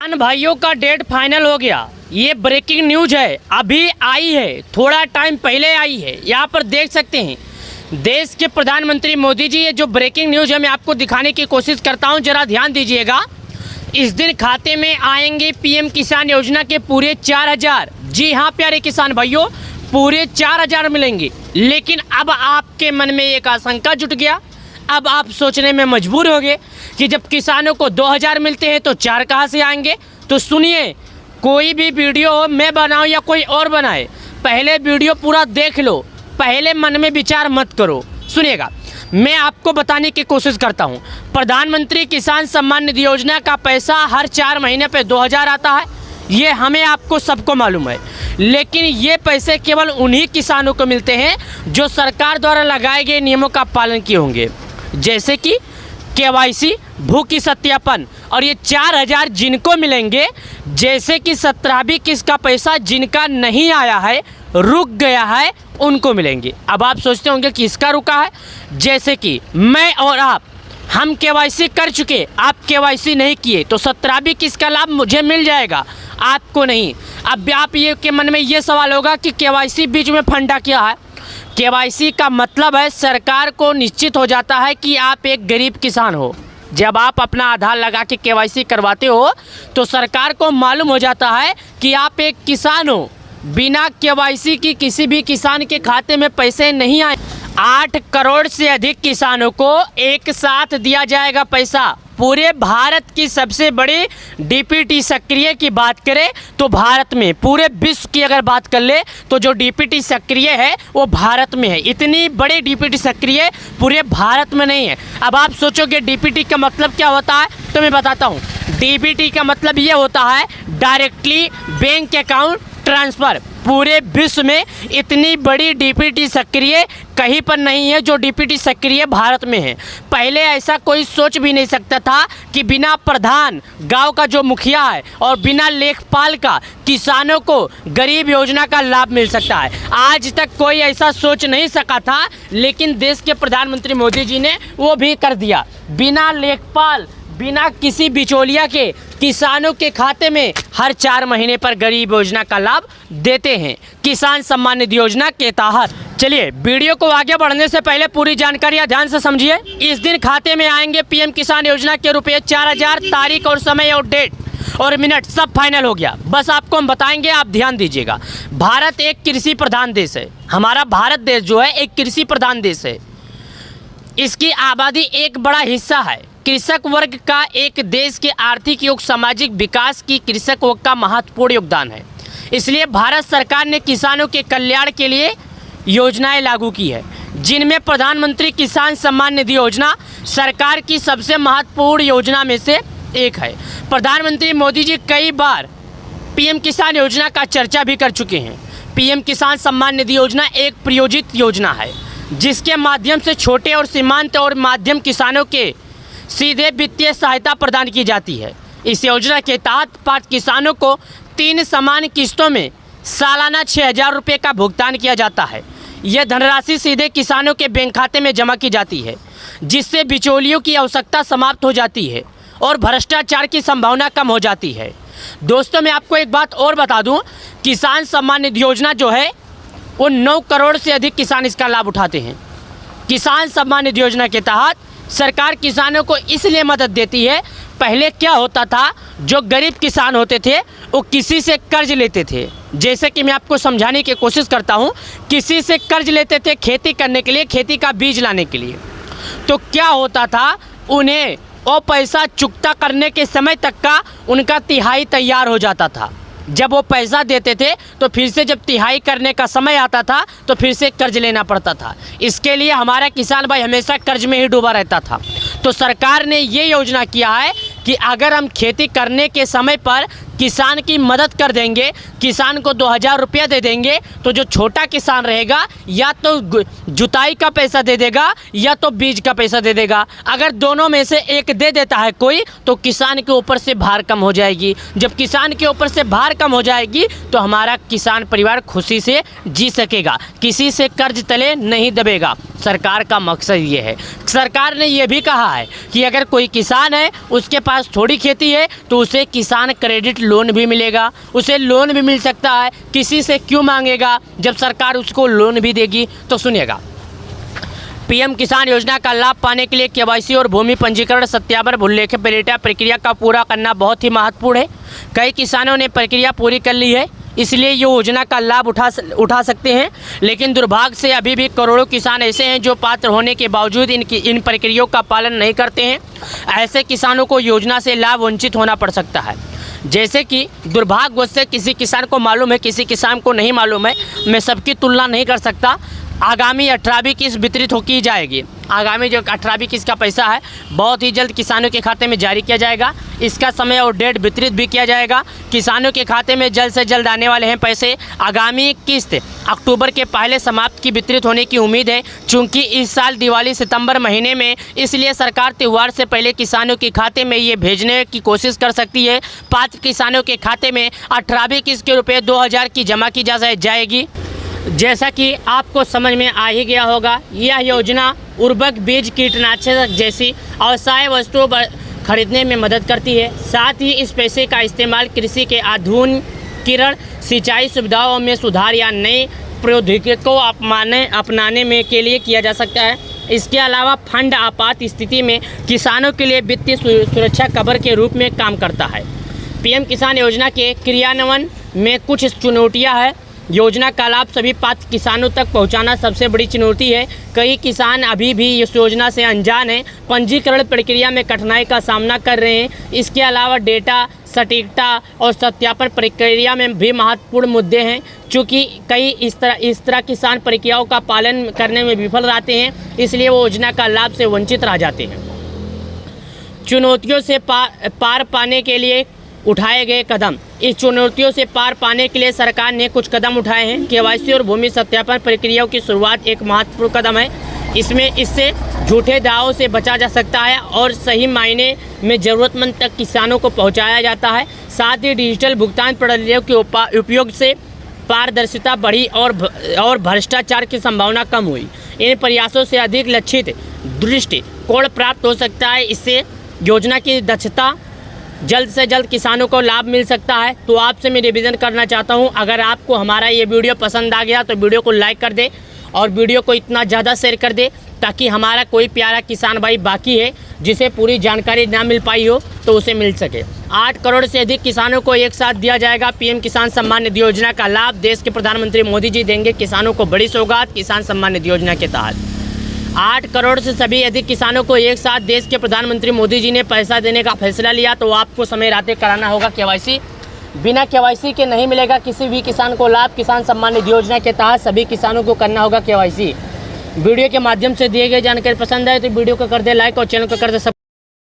किसान भाइयों का डेट फाइनल हो गया। ये ब्रेकिंग न्यूज है, अभी आई है, थोड़ा टाइम पहले आई है। यहाँ पर देख सकते हैं देश के प्रधानमंत्री मोदी जी, ये जो ब्रेकिंग न्यूज है मैं आपको दिखाने की कोशिश करता हूँ, जरा ध्यान दीजिएगा। इस दिन खाते में आएंगे पीएम किसान योजना के पूरे 4000। जी हाँ प्यारे किसान भाइयों, पूरे 4000 मिलेंगे। लेकिन अब आपके मन में एक आशंका जुट गया, अब आप सोचने में मजबूर हो गए कि जब किसानों को 2000 मिलते हैं तो 4 कहाँ से आएंगे। तो सुनिए, कोई भी वीडियो हो, मैं बनाऊं या कोई और बनाए, पहले वीडियो पूरा देख लो, पहले मन में विचार मत करो। सुनिएगा, मैं आपको बताने की कोशिश करता हूं। प्रधानमंत्री किसान सम्मान निधि योजना का पैसा हर 4 महीने पे 2000 आता है, ये हमें आपको सबको मालूम है। लेकिन ये पैसे केवल उन्हीं किसानों को मिलते हैं जो सरकार द्वारा लगाए गए नियमों का पालन किए होंगे, जैसे कि KYC, भू की सत्यापन। और ये 4000 जिनको मिलेंगे, जैसे कि 17वीं किस्त का पैसा जिनका नहीं आया है, रुक गया है, उनको मिलेंगे। अब आप सोचते होंगे कि इसका रुका है, जैसे कि मैं और आप, हम KYC कर चुके, आप KYC नहीं किए, तो 17वीं किस्त का लाभ मुझे मिल जाएगा, आपको नहीं। अब आप ये के मन में ये सवाल होगा कि KYC बीच में फंडा क्या है। KYC का मतलब है सरकार को निश्चित हो जाता है कि आप एक गरीब किसान हो। जब आप अपना आधार लगा के KYC करवाते हो तो सरकार को मालूम हो जाता है कि आप एक किसान हो। बिना KYC की किसी भी किसान के खाते में पैसे नहीं आए। 8 करोड़ से अधिक किसानों को एक साथ दिया जाएगा पैसा। पूरे भारत की सबसे बड़ी DPT सक्रिय की बात करें तो भारत में, पूरे विश्व की अगर बात कर ले तो जो DPT सक्रिय है वो भारत में है। इतनी बड़ी DPT सक्रिय पूरे भारत में नहीं है। अब आप सोचोगे DPT का मतलब क्या होता है, तो मैं बताता हूँ। DPT का मतलब ये होता है डायरेक्टली बैंक अकाउंट ट्रांसफ़र। पूरे विश्व में इतनी बड़ी DPT सक्रिय कहीं पर नहीं है जो DPT सक्रिय भारत में है। पहले ऐसा कोई सोच भी नहीं सकता था कि बिना प्रधान, गांव का जो मुखिया है, और बिना लेखपाल का किसानों को गरीब योजना का लाभ मिल सकता है। आज तक कोई ऐसा सोच नहीं सका था, लेकिन देश के प्रधानमंत्री मोदी जी ने वो भी कर दिया। बिना लेखपाल, बिना किसी बिचौलिया के किसानों के खाते में हर 4 महीने पर गरीब योजना का लाभ देते हैं, किसान सम्मान निधि योजना के तहत। चलिए, वीडियो को आगे बढ़ने से पहले पूरी जानकारी ध्यान से समझिए। इस दिन खाते में आएंगे पीएम किसान योजना के रुपये 4000। तारीख और समय और डेट और मिनट सब फाइनल हो गया। बस आपको हम बताएंगे, आप ध्यान दीजिएगा। भारत एक कृषि प्रधान देश है। हमारा भारत देश जो है एक कृषि प्रधान देश है। इसकी आबादी एक बड़ा हिस्सा है कृषक वर्ग का। एक देश के आर्थिक योग सामाजिक विकास की कृषक वर्ग का महत्वपूर्ण योगदान है। इसलिए भारत सरकार ने किसानों के कल्याण के लिए योजनाएं लागू की है, जिनमें प्रधानमंत्री किसान सम्मान निधि योजना सरकार की सबसे महत्वपूर्ण योजना में से एक है। प्रधानमंत्री मोदी जी कई बार पीएम किसान योजना का चर्चा भी कर चुके हैं। पीएम किसान सम्मान निधि योजना एक प्रायोजित योजना है, जिसके माध्यम से छोटे और सीमांत और माध्यम किसानों के सीधे वित्तीय सहायता प्रदान की जाती है। इस योजना के तहत पात्र किसानों को 3 समान किस्तों में सालाना 6000 रुपये का भुगतान किया जाता है। यह धनराशि सीधे किसानों के बैंक खाते में जमा की जाती है, जिससे बिचौलियों की आवश्यकता समाप्त हो जाती है और भ्रष्टाचार की संभावना कम हो जाती है। दोस्तों, मैं आपको एक बात और बता दूं, किसान सम्मान निधि योजना जो है वो 9 करोड़ से अधिक किसान इसका लाभ उठाते हैं। किसान सम्मान निधि योजना के तहत सरकार किसानों को इसलिए मदद देती है। पहले क्या होता था, जो गरीब किसान होते थे वो किसी से कर्ज लेते थे। जैसे कि मैं आपको समझाने की कोशिश करता हूँ, किसी से कर्ज लेते थे खेती करने के लिए, खेती का बीज लाने के लिए। तो क्या होता था, उन्हें वो पैसा चुकता करने के समय तक का उनका तिहाई तैयार हो जाता था। जब वो पैसा देते थे तो फिर से जब तिहाई करने का समय आता था तो फिर से कर्ज लेना पड़ता था। इसके लिए हमारा किसान भाई हमेशा कर्ज में ही डूबा रहता था। तो सरकार ने ये योजना किया है कि अगर हम खेती करने के समय पर किसान की मदद कर देंगे, किसान को 2000 रुपया दे देंगे, तो जो छोटा किसान रहेगा या तो जुताई का पैसा दे देगा या तो बीज का पैसा दे देगा। अगर दोनों में से एक दे देता है कोई, तो किसान के ऊपर से भार कम हो जाएगी। जब किसान के ऊपर से भार कम हो जाएगी तो हमारा किसान परिवार खुशी से जी सकेगा, किसी से कर्ज तले नहीं दबेगा। सरकार का मकसद ये है। सरकार ने ये भी कहा है कि अगर कोई किसान है, उसके पास थोड़ी खेती है, तो उसे किसान क्रेडिट लोन भी मिलेगा, उसे लोन भी मिल सकता है। किसी से क्यों मांगेगा जब सरकार उसको लोन भी देगी। तो सुनिएगा, पीएम किसान योजना का लाभ पाने के लिए केवाईसी और भूमि पंजीकरण सत्यापन भूलेख पेरिटा प्रक्रिया का पूरा करना बहुत ही महत्वपूर्ण है। कई किसानों ने प्रक्रिया पूरी कर ली है, इसलिए ये योजना का लाभ उठा सकते हैं, लेकिन दुर्भाग्य से अभी भी करोड़ों किसान ऐसे हैं जो पात्र होने के बावजूद इन प्रक्रियाओं का पालन नहीं करते हैं। ऐसे किसानों को योजना से लाभ वंचित होना पड़ सकता है। जैसे कि दुर्भाग्यवश से किसी किसान को मालूम है, किसी किसान को नहीं मालूम है, मैं सबकी तुलना नहीं कर सकता। आगामी 18वीं किस्त वितरित की जाएगी। आगामी जो 18वीं किस्त का पैसा है बहुत ही जल्द किसानों के खाते में जारी किया जाएगा। इसका समय और डेट वितरित भी किया जाएगा। किसानों के खाते में जल्द से जल्द आने वाले हैं पैसे। आगामी किस्त अक्टूबर के पहले समाप्त की वितरित होने की उम्मीद है। चूँकि इस साल दिवाली सितंबर महीने में, इसलिए सरकार त्यौहार से पहले किसानों के खाते में ये भेजने की कोशिश कर सकती है। पात्र किसानों के खाते में 18वीं किस्त के रुपये 2000 की जमा की जाएगी। जैसा कि आपको समझ में आ ही गया होगा, यह योजना उर्वरक, बीज, कीटनाशक जैसी आवश्यक वस्तुओं खरीदने में मदद करती है। साथ ही इस पैसे का इस्तेमाल कृषि के आधुनिकीकरण, सिंचाई सुविधाओं में सुधार या नई प्रौद्योगिकी को अपनाने में के लिए किया जा सकता है। इसके अलावा फंड आपात स्थिति में किसानों के लिए वित्तीय सुरक्षा कवर के रूप में काम करता है। पीएम किसान योजना के क्रियान्वयन में कुछ चुनौतियाँ हैं। योजना का लाभ सभी पात्र किसानों तक पहुंचाना सबसे बड़ी चुनौती है। कई किसान अभी भी इस योजना से अनजान हैं, पंजीकरण प्रक्रिया में कठिनाई का सामना कर रहे हैं। इसके अलावा डेटा सटीकता और सत्यापन प्रक्रिया में भी महत्वपूर्ण मुद्दे हैं। चूँकि कई इस तरह किसान प्रक्रियाओं का पालन करने में विफल रहते हैं, इसलिए वो योजना का लाभ से वंचित रह जाते हैं। चुनौतियों से पार पाने के लिए उठाए गए कदम। इस चुनौतियों से पार पाने के लिए सरकार ने कुछ कदम उठाए हैं। केवाईसी और भूमि सत्यापन प्रक्रियाओं की शुरुआत एक महत्वपूर्ण कदम है। इससे झूठे दावों से बचा जा सकता है और सही मायने में ज़रूरतमंद तक किसानों को पहुंचाया जाता है। साथ ही डिजिटल भुगतान प्रणालियों के उपयोग से पारदर्शिता बढ़ी और भ्रष्टाचार की संभावना कम हुई। इन प्रयासों से अधिक लक्षित दृष्टिकोण प्राप्त हो सकता है। इससे योजना की दक्षता जल्द से जल्द किसानों को लाभ मिल सकता है। तो आपसे मैं निवेदन करना चाहता हूं, अगर आपको हमारा ये वीडियो पसंद आ गया तो वीडियो को लाइक कर दे और वीडियो को इतना ज़्यादा शेयर कर दे ताकि हमारा कोई प्यारा किसान भाई बाकी है जिसे पूरी जानकारी ना मिल पाई हो तो उसे मिल सके। 8 करोड़ से अधिक किसानों को एक साथ दिया जाएगा पीएम किसान सम्मान निधि योजना का लाभ। देश के प्रधानमंत्री मोदी जी देंगे किसानों को बड़ी सौगात किसान सम्मान निधि योजना के तहत। 8 करोड़ से सभी अधिक किसानों को एक साथ देश के प्रधानमंत्री मोदी जी ने पैसा देने का फैसला लिया। तो आपको समय रहते कराना होगा केवाईसी। बिना केवाईसी के नहीं मिलेगा किसी भी किसान को लाभ। किसान सम्मान निधि योजना के तहत सभी किसानों को करना होगा केवाईसी। वीडियो के माध्यम से दिए गए जानकारी पसंद आए तो वीडियो को कर दे लाइक और चैनल को कर दे सब्सक्राइब।